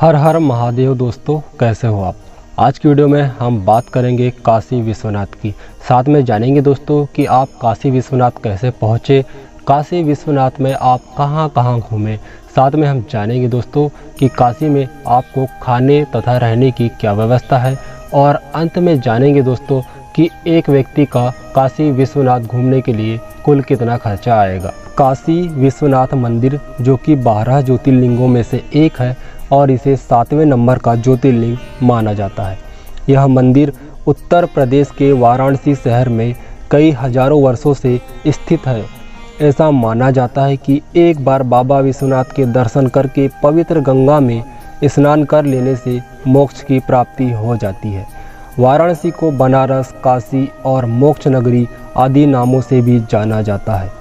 हर हर महादेव दोस्तों, कैसे हो आप। आज की वीडियो में हम बात करेंगे काशी विश्वनाथ की। साथ में जानेंगे दोस्तों कि आप काशी विश्वनाथ कैसे पहुँचे, काशी विश्वनाथ में आप कहां कहां घूमें। साथ में हम जानेंगे दोस्तों कि काशी में आपको खाने तथा रहने की क्या व्यवस्था है। और अंत में जानेंगे दोस्तों कि एक व्यक्ति का काशी विश्वनाथ घूमने के लिए कुल कितना खर्चा आएगा। काशी विश्वनाथ मंदिर जो कि 12 ज्योतिर्लिंगों में से एक है और इसे 7वें नंबर का ज्योतिर्लिंग माना जाता है। यह मंदिर उत्तर प्रदेश के वाराणसी शहर में कई हजारों वर्षों से स्थित है। ऐसा माना जाता है कि एक बार बाबा विश्वनाथ के दर्शन करके पवित्र गंगा में स्नान कर लेने से मोक्ष की प्राप्ति हो जाती है। वाराणसी को बनारस, काशी और मोक्ष नगरी आदि नामों से भी जाना जाता है।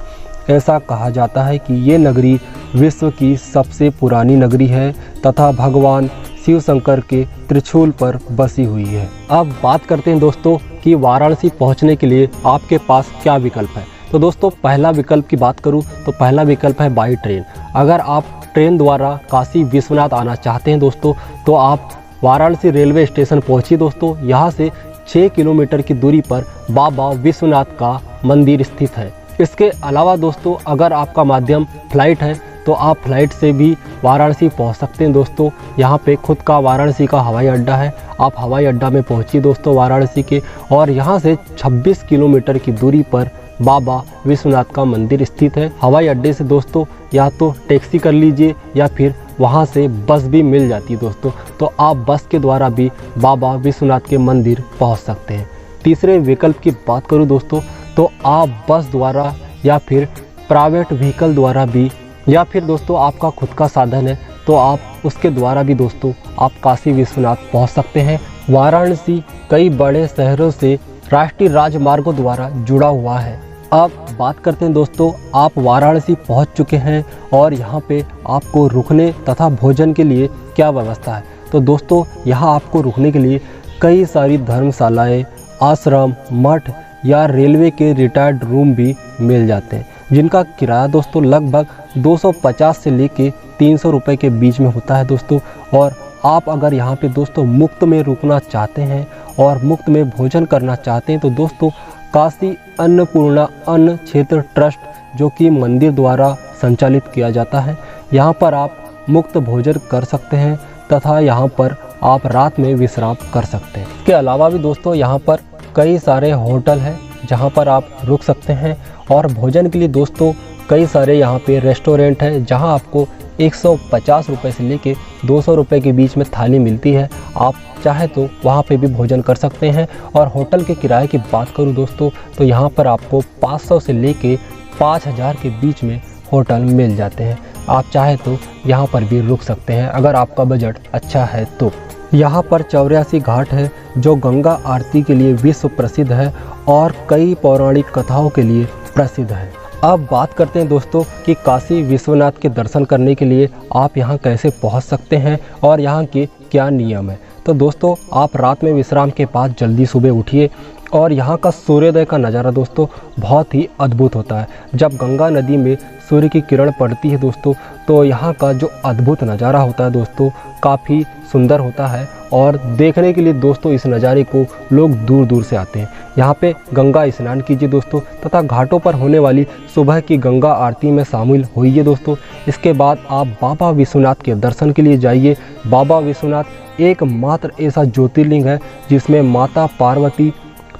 ऐसा कहा जाता है कि ये नगरी विश्व की सबसे पुरानी नगरी है तथा भगवान शिव शंकर के त्रिशूल पर बसी हुई है। अब बात करते हैं दोस्तों कि वाराणसी पहुंचने के लिए आपके पास क्या विकल्प है। तो दोस्तों पहला विकल्प की बात करूं तो पहला विकल्प है बाई ट्रेन। अगर आप ट्रेन द्वारा काशी विश्वनाथ आना चाहते हैं दोस्तों तो आप वाराणसी रेलवे स्टेशन पहुँचिए दोस्तों। यहाँ से 6 किलोमीटर की दूरी पर बाबा विश्वनाथ का मंदिर स्थित है। इसके अलावा दोस्तों अगर आपका माध्यम फ्लाइट है तो आप फ्लाइट से भी वाराणसी पहुंच सकते हैं दोस्तों। यहाँ पे खुद का वाराणसी का हवाई अड्डा है। आप हवाई अड्डा में पहुंचिए दोस्तों वाराणसी के, और यहाँ से 26 किलोमीटर की दूरी पर बाबा विश्वनाथ का मंदिर स्थित है। हवाई अड्डे से दोस्तों या तो टैक्सी कर लीजिए या फिर वहाँ से बस भी मिल जाती है दोस्तों, तो आप बस के द्वारा भी बाबा विश्वनाथ के मंदिर पहुँच सकते हैं। तीसरे विकल्प की बात करूँ दोस्तों तो आप बस द्वारा या फिर प्राइवेट व्हीकल द्वारा भी, या फिर दोस्तों आपका खुद का साधन है तो आप उसके द्वारा भी दोस्तों आप काशी विश्वनाथ पहुंच सकते हैं। वाराणसी कई बड़े शहरों से राष्ट्रीय राजमार्गों द्वारा जुड़ा हुआ है। अब बात करते हैं दोस्तों, आप वाराणसी पहुंच चुके हैं और यहाँ पे आपको रुकने तथा भोजन के लिए क्या व्यवस्था है। तो दोस्तों यहाँ आपको रुकने के लिए कई सारी धर्मशालाएँ, आश्रम, मठ या रेलवे के रिटायर्ड रूम भी मिल जाते हैं, जिनका किराया दोस्तों लगभग 250 से लेके 300 रुपये के बीच में होता है दोस्तों। और आप अगर यहाँ पे दोस्तों मुफ्त में रुकना चाहते हैं और मुफ्त में भोजन करना चाहते हैं तो दोस्तों काशी अन्नपूर्णा अन्न क्षेत्र ट्रस्ट जो कि मंदिर द्वारा संचालित किया जाता है, यहाँ पर आप मुफ्त भोजन कर सकते हैं तथा यहाँ पर आप रात में विश्राम कर सकते हैं। इसके अलावा भी दोस्तों यहाँ पर कई सारे होटल हैं जहाँ पर आप रुक सकते हैं, और भोजन के लिए दोस्तों कई सारे यहाँ पे रेस्टोरेंट हैं जहाँ आपको 150 रुपये से लेके 200 रुपये के बीच में थाली मिलती है। आप चाहे तो वहाँ पे भी भोजन कर सकते हैं। और होटल के किराए की बात करूँ दोस्तों तो यहाँ पर आपको 500 से लेके 5000 के बीच में होटल मिल जाते हैं। आप चाहे तो यहाँ पर भी रुक सकते हैं अगर आपका बजट अच्छा है तो। यहाँ पर 84 घाट है जो गंगा आरती के लिए विश्व प्रसिद्ध है और कई पौराणिक कथाओं के लिए प्रसिद्ध है। अब बात करते हैं दोस्तों कि काशी विश्वनाथ के दर्शन करने के लिए आप यहाँ कैसे पहुँच सकते हैं और यहाँ के क्या नियम है। तो दोस्तों आप रात में विश्राम के बाद जल्दी सुबह उठिए, और यहाँ का सूर्योदय का नज़ारा दोस्तों बहुत ही अद्भुत होता है। जब गंगा नदी में सूर्य की किरण पड़ती है दोस्तों तो यहाँ का जो अद्भुत नज़ारा होता है दोस्तों काफ़ी सुंदर होता है, और देखने के लिए दोस्तों इस नज़ारे को लोग दूर दूर से आते हैं। यहाँ पे गंगा स्नान कीजिए दोस्तों तथा घाटों पर होने वाली सुबह की गंगा आरती में शामिल होइए दोस्तों। इसके बाद आप बाबा विश्वनाथ के दर्शन के लिए जाइए। बाबा विश्वनाथ एकमात्र ऐसा ज्योतिर्लिंग है जिसमें माता पार्वती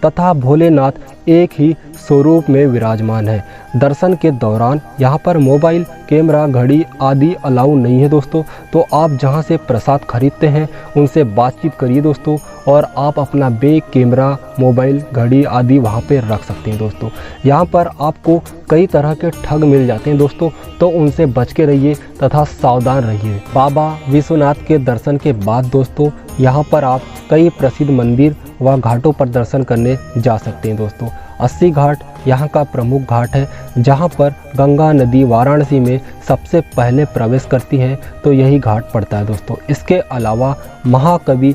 तथा भोलेनाथ एक ही स्वरूप में विराजमान है। दर्शन के दौरान यहाँ पर मोबाइल, कैमरा, घड़ी आदि अलाउ नहीं है दोस्तों, तो आप जहाँ से प्रसाद खरीदते हैं उनसे बातचीत करिए दोस्तों, और आप अपना बैग, कैमरा, मोबाइल, घड़ी आदि वहाँ पे रख सकते हैं दोस्तों। यहाँ पर आपको कई तरह के ठग मिल जाते हैं दोस्तों, तो उनसे बच के रहिए तथा सावधान रहिए। बाबा विश्वनाथ के दर्शन के बाद दोस्तों यहाँ पर आप कई प्रसिद्ध मंदिर व घाटों पर दर्शन करने जा सकते हैं दोस्तों। 80 घाट यहाँ का प्रमुख घाट है जहाँ पर गंगा नदी वाराणसी में सबसे पहले प्रवेश करती है, तो यही घाट पड़ता है दोस्तों। इसके अलावा महाकवि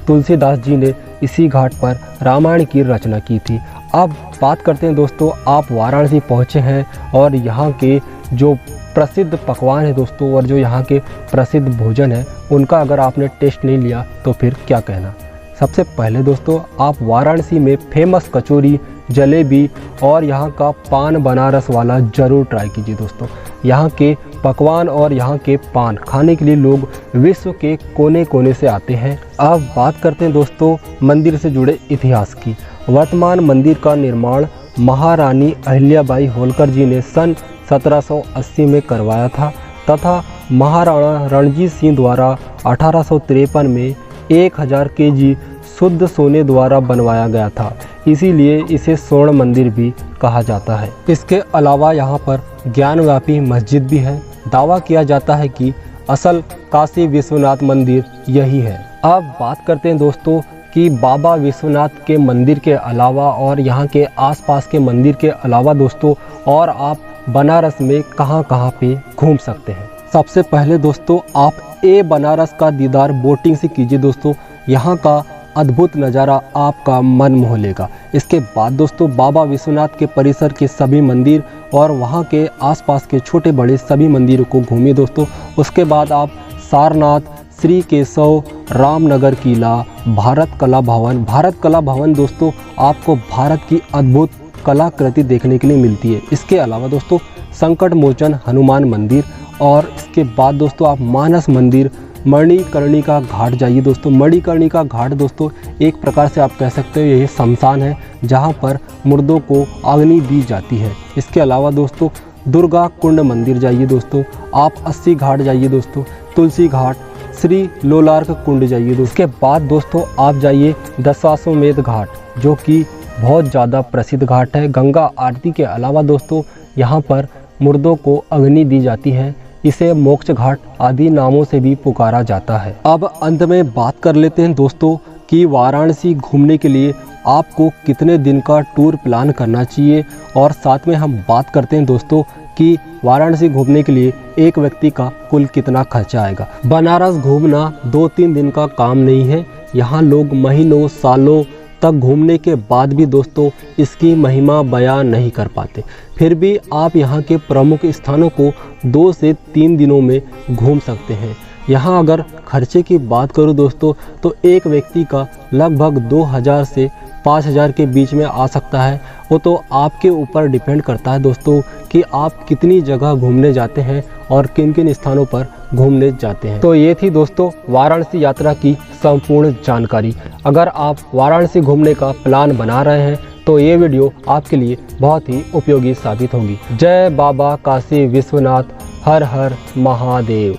तुलसीदास जी ने इसी घाट पर रामायण की रचना की थी। अब बात करते हैं दोस्तों, आप वाराणसी पहुँचे हैं और यहाँ के जो प्रसिद्ध पकवान है दोस्तों और जो यहाँ के प्रसिद्ध भोजन है उनका अगर आपने टेस्ट नहीं लिया तो फिर क्या कहना। सबसे पहले दोस्तों आप वाराणसी में फेमस कचौरी, जलेबी और यहाँ का पान बनारस वाला ज़रूर ट्राई कीजिए दोस्तों। यहाँ के पकवान और यहाँ के पान खाने के लिए लोग विश्व के कोने कोने से आते हैं। अब बात करते हैं दोस्तों मंदिर से जुड़े इतिहास की। वर्तमान मंदिर का निर्माण महारानी अहिल्याबाई होलकर जी ने सन 1780 में करवाया था तथा महाराणा रणजीत सिंह द्वारा 1853 में 1000 केजी शुद्ध सोने द्वारा बनवाया गया था, इसीलिए इसे स्वर्ण मंदिर भी कहा जाता है। इसके अलावा यहाँ पर ज्ञानव्यापी मस्जिद भी है। दावा किया जाता है कि असल काशी विश्वनाथ मंदिर यही है। अब बात करते हैं दोस्तों कि बाबा विश्वनाथ के मंदिर के अलावा और यहाँ के आसपास के मंदिर के अलावा दोस्तों और आप बनारस में कहाँ पे घूम सकते हैं। सबसे पहले दोस्तों आप बनारस का दीदार बोटिंग से कीजिए दोस्तों। यहाँ का अद्भुत नज़ारा आपका मन मोह लेगा। इसके बाद दोस्तों बाबा विश्वनाथ के परिसर के सभी मंदिर और वहाँ के आसपास के छोटे बड़े सभी मंदिरों को घूमिए दोस्तों। उसके बाद आप सारनाथ, श्री केशव, रामनगर किला, भारत कला भवन दोस्तों आपको भारत की अद्भुत कलाकृति देखने के लिए मिलती है। इसके अलावा दोस्तों संकट मोचन हनुमान मंदिर और इसके बाद दोस्तों आप मानस मंदिर, मणिकर्णिका घाट जाइए दोस्तों। मणिकर्णिका घाट दोस्तों एक प्रकार से आप कह सकते हो यही शमशान है जहां पर मुर्दों को अग्नि दी जाती है। इसके अलावा दोस्तों दुर्गा कुंड मंदिर जाइए दोस्तों। आप 80 घाट जाइए दोस्तों, तुलसी घाट, श्री लोलार्क कुंड जाइए दोस्तों। इसके बाद दोस्तों आप जाइए दशाश्वमेध घाट जो कि बहुत ज़्यादा प्रसिद्ध घाट है। गंगा आरती के अलावा दोस्तों यहाँ पर मुर्दों को अग्नि दी जाती है। इसे मोक्ष घाट आदि नामों से भी पुकारा जाता है। अब अंत में बात कर लेते हैं दोस्तों कि वाराणसी घूमने के लिए आपको कितने दिन का टूर प्लान करना चाहिए और साथ में हम बात करते हैं दोस्तों कि वाराणसी घूमने के लिए एक व्यक्ति का कुल कितना खर्चा आएगा। बनारस घूमना 2-3 दिन का काम नहीं है। यहाँ लोग महीनों सालों तक घूमने के बाद भी दोस्तों इसकी महिमा बयान नहीं कर पाते। फिर भी आप यहाँ के प्रमुख स्थानों को 2 से 3 दिनों में घूम सकते हैं। यहाँ अगर खर्चे की बात करूँ दोस्तों तो एक व्यक्ति का लगभग 2000 से 5000 के बीच में आ सकता है। वो तो आपके ऊपर डिपेंड करता है दोस्तों कि आप कितनी जगह घूमने जाते हैं और किन किन स्थानों पर घूमने जाते हैं। तो ये थी दोस्तों वाराणसी यात्रा की संपूर्ण जानकारी। अगर आप वाराणसी घूमने का प्लान बना रहे हैं तो ये वीडियो आपके लिए बहुत ही उपयोगी साबित होगी। जय बाबा काशी विश्वनाथ, हर हर महादेव।